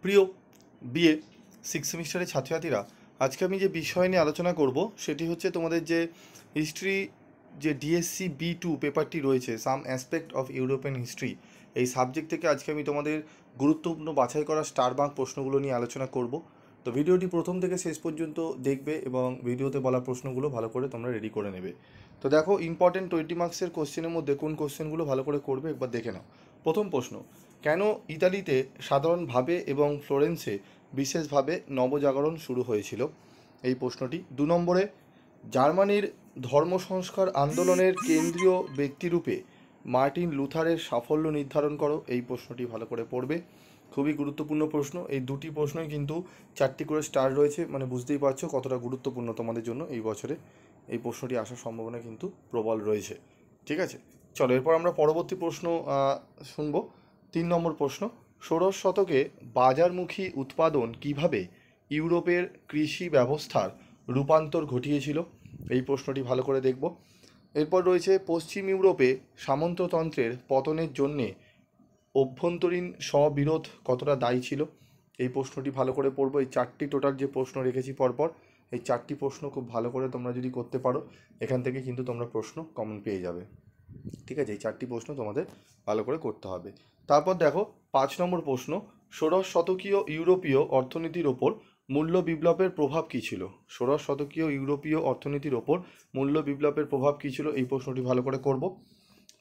প্রিয় BA six সেমিস্টারের ছাত্রছাত্রীরা, আজকে আমি যে বিষয় নিয়ে আলোচনা করব সেটি হচ্ছে তোমাদের যে হিস্ট্রি, যে ডিএসসি B2 পেপারটি রয়েছে, সাম অ্যাসপেক্ট অফ ইউরোপিয়ান হিস্ট্রি, এই সাবজেক্ট থেকে আজকে আমি তোমাদের গুরুত্বপূর্ণ বাছাই করা স্টার মার্ক প্রশ্নগুলো নিয়ে আলোচনা করব। তো ভিডিওটি প্রথম থেকে শেষ পর্যন্ত দেখবে এবং ভিডিওতে বলা প্রশ্নগুলো ভালো করে তোমরা রেডি করে নেবে। তো দেখো, ইম্পর্টেন্ট 20 মার্কসের কোশ্চেনের মধ্যে কোন কোশ্চেনগুলো ভালো করে করবে একবার দেখে নাও। প্রথম প্রশ্ন, কেন ইতালিতে সাধারণভাবে এবং ফ্লোরেন্সে বিশেষভাবে নবজাগরণ শুরু হয়েছিল? এই প্রশ্নটি। 2 নম্বরে, জার্মানির ধর্ম সংস্কার আন্দোলনের কেন্দ্রীয় ব্যক্তিরূপে মার্টিন লুথারের সাফল্য নির্ধারণ করো। এই প্রশ্নটি ভালো করে পড়বে, খুবই গুরুত্বপূর্ণ প্রশ্ন। এই দুটি প্রশ্নই কিন্তু 4টি করে স্টার রয়েছে, মানে বুঝতেই পারছো কতটা গুরুত্বপূর্ণ তোমাদের জন্য এই বছরে এই প্রশ্নটি আসার সম্ভাবনা কিন্তু প্রবল রয়েছে। ঠিক আছে, চলো এরপর আমরা পরবর্তী প্রশ্ন শুনবো। 3 নম্বর প্রশ্ন, ষোড়শ শতকে বাজারমুখী উৎপাদন কিভাবে ইউরোপের কৃষি ব্যবস্থার রূপান্তর ঘটিয়েছিল? এই প্রশ্নটি ভালো করে দেখব। এরপর রয়েছে, পশ্চিম ইউরোপে সামন্ততন্ত্রের পতনের জন্যে অভ্যন্তরীণ স্ববিরোধ কতটা দায়ী ছিল? এই প্রশ্নটি ভালো করে পড়বো। এই 4টি টোটাল যে প্রশ্ন রেখেছি পরপর, এই 4টি প্রশ্ন খুব ভালো করে তোমরা যদি করতে পারো, এখান থেকে কিন্তু তোমরা প্রশ্ন কমন পেয়ে যাবে। ঠিক আছে, এই 4টি প্রশ্ন তোমাদের ভালো করে করতে হবে। তারপর দেখো 5 নম্বর প্রশ্ন, ষোড়শ শতকীয় ইউরোপীয় অর্থনীতির ওপর মূল্য বিপ্লবের প্রভাব কী ছিল? ষোড়শ শতকীয় ইউরোপীয় অর্থনীতির ওপর মূল্য বিপ্লবের প্রভাব কী ছিল? এই প্রশ্নটি ভালো করে করব।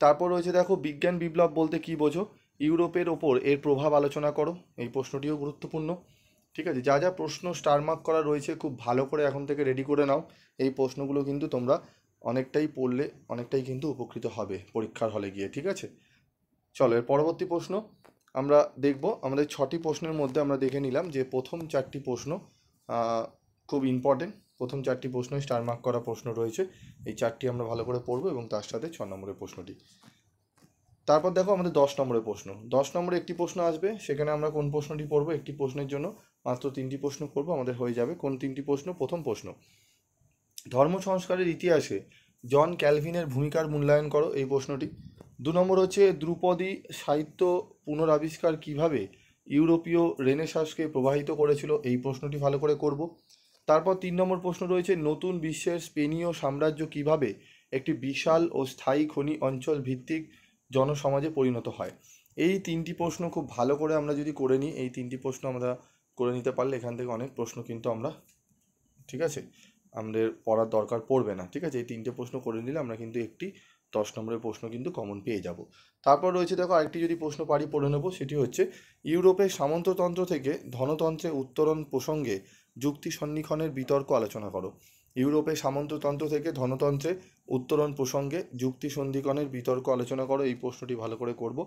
তারপর রয়েছে দেখো, বিজ্ঞান বিপ্লব বলতে কী বোঝো? ইউরোপের ওপর এর প্রভাব আলোচনা করো। এই প্রশ্নটিও গুরুত্বপূর্ণ। ঠিক আছে, যা যা প্রশ্ন স্টার মার্ক করা রয়েছে খুব ভালো করে এখন থেকে রেডি করে নাও। এই প্রশ্নগুলো কিন্তু তোমরা অনেকটাই পড়লে অনেকটাই কিন্তু উপকৃত হবে পরীক্ষার হলে গিয়ে। ঠিক আছে, চলো এর পরবর্তী প্রশ্ন আমরা দেখব। আমাদের 6টি প্রশ্নের মধ্যে আমরা দেখে নিলাম যে প্রথম 4টি প্রশ্ন খুব ইম্পর্টেন্ট। প্রথম 4টি প্রশ্নই স্টার মার্ক করা প্রশ্ন রয়েছে। এই 4টি আমরা ভালো করে পড়বো এবং তার সাথে 6 নম্বরের প্রশ্নটি। তারপর দেখো আমাদের 10 নম্বরের প্রশ্ন। 10 নম্বরে একটি প্রশ্ন আসবে, সেখানে আমরা কোন প্রশ্নটি পড়বো? একটি প্রশ্নের জন্য মাত্র 3টি প্রশ্ন করবো, আমাদের হয়ে যাবে। কোন 3টি প্রশ্ন? প্রথম প্রশ্ন, ধর্ম সংস্কারের ইতিহাসে জন ক্যালভিনের ভূমিকার মূল্যায়ন করো। এই প্রশ্নটি। 2 নম্বর হচ্ছে, ধ্রুপদী সাহিত্য পুনরাবিষ্কার কিভাবে ইউরোপীয় রেনেসাঁসকে প্রভাবিত করেছিল? এই প্রশ্নটি ভালো করে করব। তারপর 3 নম্বর প্রশ্ন রয়েছে, নতুন বিশ্বের স্পেনীয় সাম্রাজ্য কিভাবে একটি বিশাল ও স্থায়ী খনি অঞ্চল ভিত্তিক জনসমাজে পরিণত হয়? এই 3টি প্রশ্ন খুব ভালো করে আমরা যদি করে নিই, এই 3টি প্রশ্ন আমরা করে নিতে পারলে এখান থেকে অনেক প্রশ্ন কিন্তু আমরা, ঠিক আছে, আমাদের পড়ার দরকার পড়বে না। ঠিক আছে, এই 3টে প্রশ্ন করে নিলে আমরা কিন্তু একটি 10 নম্বরের প্রশ্ন কিন্তু কমন পেয়ে যাব। তারপর রয়েছে দেখো, আরেকটি যদি প্রশ্ন পারি পড়ে নেব, সেটি হচ্ছে, ইউরোপের সামন্ততন্ত্র থেকে ধনতন্ত্রে উত্তরণ প্রসঙ্গে যুক্তি সন্নিক্ষণের বিতর্ক আলোচনা করো। ইউরোপের সামন্ততন্ত্র থেকে ধনতন্ত্রে উত্তরণ প্রসঙ্গে যুক্তি সন্ধিকণের বিতর্ক আলোচনা করো। এই প্রশ্নটি ভালো করে করব।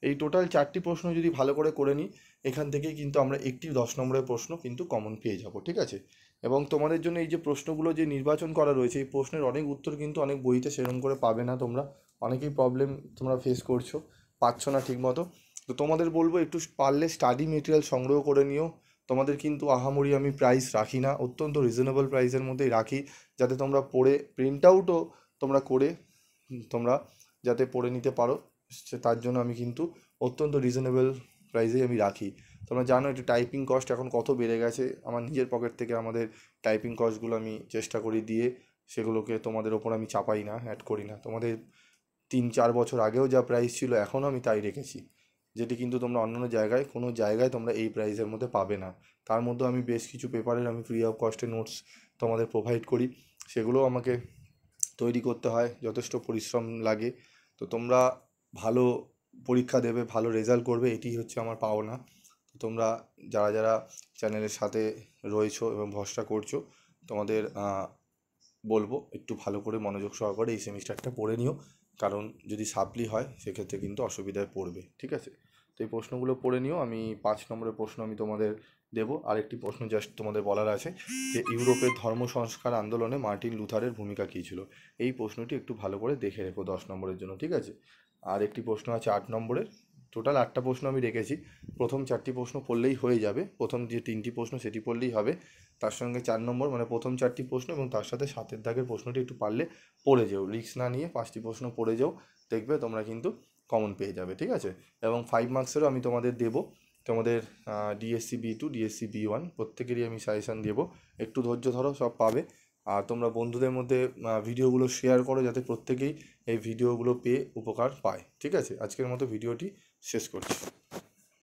এই টোটাল 4টি প্রশ্ন যদি ভালো করে করে নিই, এখান থেকেই কিন্তু আমরা একটি 10 নম্বরের প্রশ্ন কিন্তু কমন পেয়ে যাব। ঠিক আছে, এবং তোমাদের জন্য এই যে প্রশ্নগুলো যে নির্বাচন করা রয়েছে, এই প্রশ্নের অনেক উত্তর কিন্তু অনেক বইতে সেরকম করে পাবে না। তোমরা অনেকেই প্রবলেম তোমরা ফেস করছো, পাচ্ছ না ঠিক মতো। তো তোমাদের বলবো একটু পারলে স্টাডি মেটেরিয়াল সংগ্রহ করে নিও। তোমাদের কিন্তু আহামরি আমি প্রাইস রাখি না, অত্যন্ত রিজনেবল প্রাইসের মধ্যেই রাখি, যাতে তোমরা পড়ে প্রিন্ট আউটও তোমরা করে তোমরা যাতে পড়ে নিতে পারো। তার জন্য আমি কিন্তু অত্যন্ত রিজনেবল প্রাইসেই আমি রাখি। তোমরা জানো এটা টাইপিং কস্ট এখন কত বেড়ে গেছে। আমার নিজের পকেট থেকে আমাদের টাইপিং কস্টগুলো আমি চেষ্টা করি দিয়ে, সেগুলোকে তোমাদের ওপর আমি চাপাই না, অ্যাড করি না। তোমাদের 3-4 বছর আগেও যা প্রাইস ছিল এখনও আমি তাই রেখেছি, যেটি কিন্তু তোমরা অন্যান্য জায়গায় কোনো জায়গায় তোমরা এই প্রাইসের মধ্যে পাবে না। তার মধ্যে আমি বেশ কিছু পেপারের আমি ফ্রি অফ কস্টে নোটস তোমাদের প্রোভাইড করি, সেগুলোও আমাকে তৈরি করতে হয়, যথেষ্ট পরিশ্রম লাগে। তো তোমরা ভালো পরীক্ষা দেবে, ভালো রেজাল্ট করবে, এটি হচ্ছে আমার পাওনা। তোমরা যারা যারা চ্যানেলের সাথে রয়েছো এবং ভরসা করছো, তোমাদের বলবো একটু ভালো করে মনোযোগ সহকারে এই সেমিস্টারটা পড়ে নিও, কারণ যদি সাপ্লি হয় সেক্ষেত্রে কিন্তু অসুবিধায় পড়বে। ঠিক আছে, তো এই প্রশ্নগুলো পড়ে নিও। আমি 5 নম্বরের প্রশ্ন আমি তোমাদের দেবো। আরেকটি প্রশ্ন জাস্ট তোমাদের বলার আছে যে, ইউরোপের ধর্ম সংস্কার আন্দোলনে মার্টিন লুথারের ভূমিকা কী ছিল? এই প্রশ্নটি একটু ভালো করে দেখে রেখো 10 নম্বরের জন্য। ঠিক আছে, আর একটি প্রশ্ন আছে 8 নম্বরের। টোটাল 8টা প্রশ্ন আমি রেখেছি, প্রথম 4টি প্রশ্ন পড়লেই হয়ে যাবে। প্রথম যে 3টি প্রশ্ন সেটি পড়লেই হবে, তার সঙ্গে 4 নম্বর মানে প্রথম 4টি প্রশ্ন এবং তার সাথে 7-এর দাগের প্রশ্নটি একটু পারলে পড়ে যেও, রিস্ক না নিয়ে 5টি প্রশ্ন পড়ে যাও, দেখবে তোমরা কিন্তু কমন পেয়ে যাবে। ঠিক আছে, এবং 5 মার্কসেরও আমি তোমাদের দেবো, তোমাদের ডিএসসি B2 ডিএসসি B1 প্রত্যেকেরই আমি সাজেশান দেবো, একটু ধৈর্য ধরো, সব পাবে। আর তোমরা বন্ধুদের মধ্যে ভিডিওগুলো শেয়ার করো যাতে প্রত্যেকেই এই ভিডিওগুলো পেয়ে উপকার পায়। ঠিক আছে, আজকের মতো ভিডিওটি শেষ করছি।